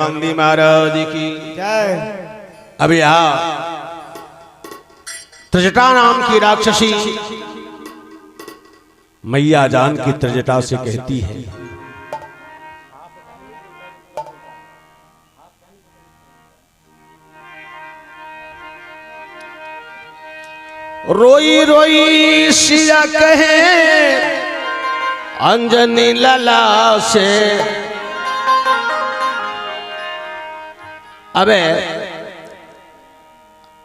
गांधी महाराज की जय। अब यहाँ त्रिजटा नाम की राक्षसी मैया जान की त्रिजटा से कहती है, रोई रोई सिया कहे अंजनी लला से। अबे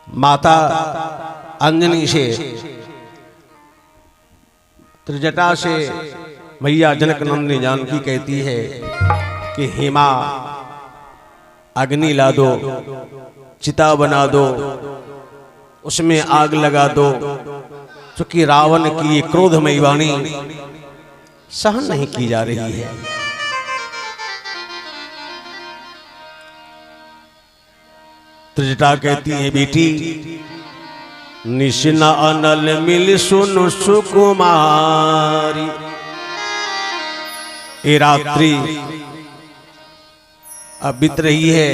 माता अंजनी से त्रिजटा से मैया जनक नंदिनी जानकी कहती है कि हेमा अग्नि ला दो, चिता बना दो, उसमें आग लगा दो, क्योंकि रावण की ये क्रोधमयी वाणी सहन नहीं की जा रही है। त्रिजटा कहती है, बेटी निशिना अनल मिल सुन सुकुमारी। ये रात्रि अब बीत रही है,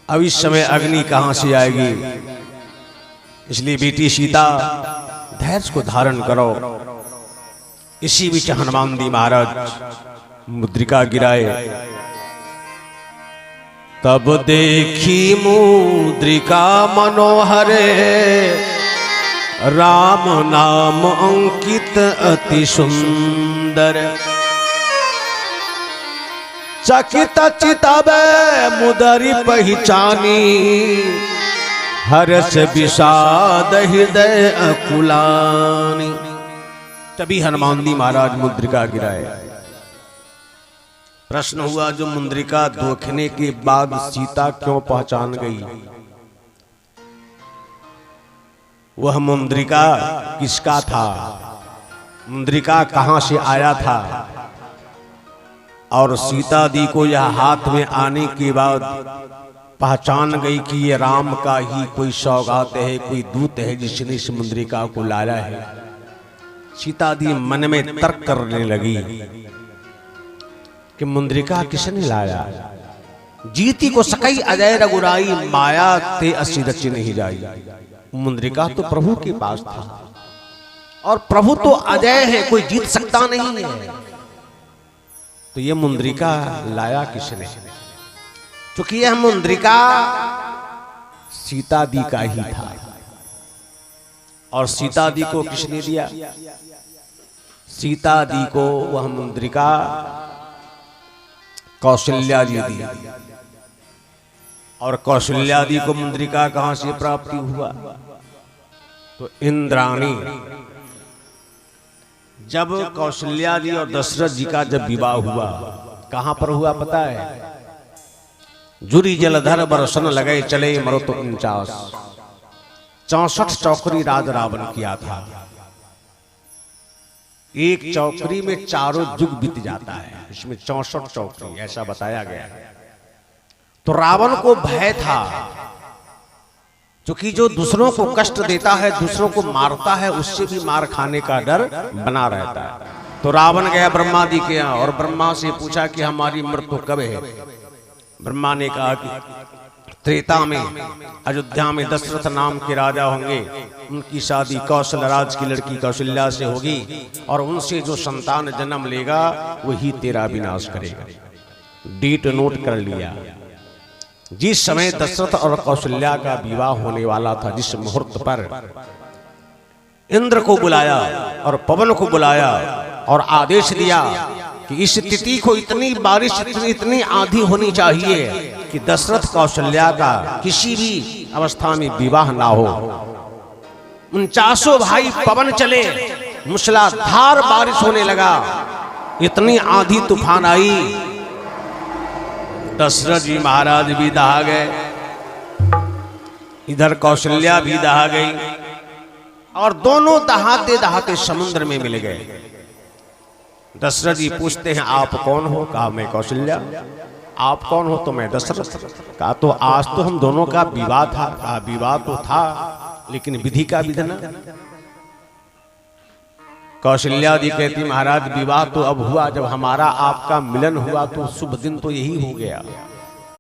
अब इस समय अग्नि कहां से आएगी, इसलिए बेटी सीता धैर्य को धारण करो। इसी बीच हनुमान जी महाराज मुद्रिका गिराए। तब देखी मुद्रिका मनोहरे, राम नाम अंकित अति सुंदर। चकित चितबे मुदरी पहचानी, हर्ष विषाद हृदय अकुलानी। तभी हनुमान जी महाराज मुद्रिका गिराए। प्रश्न हुआ, जो मुद्रिका देखने के बाद सीता क्यों पहचान गई? वह मुद्रिका किसका था? मुद्रिका कहां से आया था? और सीता दी को यह हाथ में आने के बाद पहचान गई कि ये राम का ही कोई सौगात है, कोई दूत है जिसने इस मुद्रिका को लाया है। सीता दी मन में तर्क करने लगी कि मुद्रिका किसने लाया? जीती को सकई अजय रघुराई, माया ते असी रची नहीं जाई। मुद्रिका तो प्रभु के पास था, और प्रभु तो अजय है, कोई जीत सकता नहीं है। तो ये मुद्रिका लाया किसने? क्योंकि यह मुद्रिका सीता दी का ही था। और सीता दी को किसने दिया? सीता दी को वह मुद्रिका कौशल्या जी दी। और कौशल्या जी को मुद्रिका कहां से प्राप्ति हुआ? तो इंद्राणी, जब कौशल्या जी और दशरथ जी का जब विवाह हुआ, कहां पर हुआ पता है? जुरी जलधर बरसन लगे चले मरुत 49। 64 चौकरी राज रावण किया था। एक चौकरी में चारों युग बीत जाता है, इसमें 64 चौकरी ऐसा बताया गया है। तो रावण को भय था, क्योंकि जो दूसरों को कष्ट देता है, दूसरों को मारता है, उससे भी मार खाने का डर बना रहता है। तो रावण गया ब्रह्मा जी के यहाँ और ब्रह्मा से पूछा कि हमारी मृत्यु कब है? ब्रह्मा ने कहा कि त्रेता में अयोध्या में दशरथ नाम के राजा होंगे, उनकी शादी कौशल राज की लड़की कौशल्या से होगी, और उनसे जो संतान जन्म लेगा वही तेरा विनाश करेगा। डेट नोट कर लिया। जिस समय दशरथ और कौशल्या का विवाह होने वाला था, जिस मुहूर्त पर इंद्र को बुलाया और पवन को बुलाया और आदेश दिया कि इस तिथि को इतनी बारिश, इतनी आंधी होनी चाहिए कि दशरथ कौशल्या का किसी भी अवस्था में विवाह ना हो। 49 भाई पवन चले, मूसलाधार बारिश होने लगा, इतनी आंधी तूफान आई, दशरथ जी महाराज भी दहा गए, इधर कौशल्या भी दहा गई, और दोनों दहाते दहाते समुद्र में मिल गए। दशरथ जी पूछते हैं, आप कौन हो? कहा मैं कौशल्या। आप कौन हो? तो मैं दशरथ। कहा तो आज तो हम दोनों का विवाह था। कहा विवाह तो था, लेकिन विधि का विधान। कौशल्या जी कहती महाराज विवाह तो अब हुआ, जब हमारा आपका मिलन हुआ तो शुभ दिन तो यही हो गया।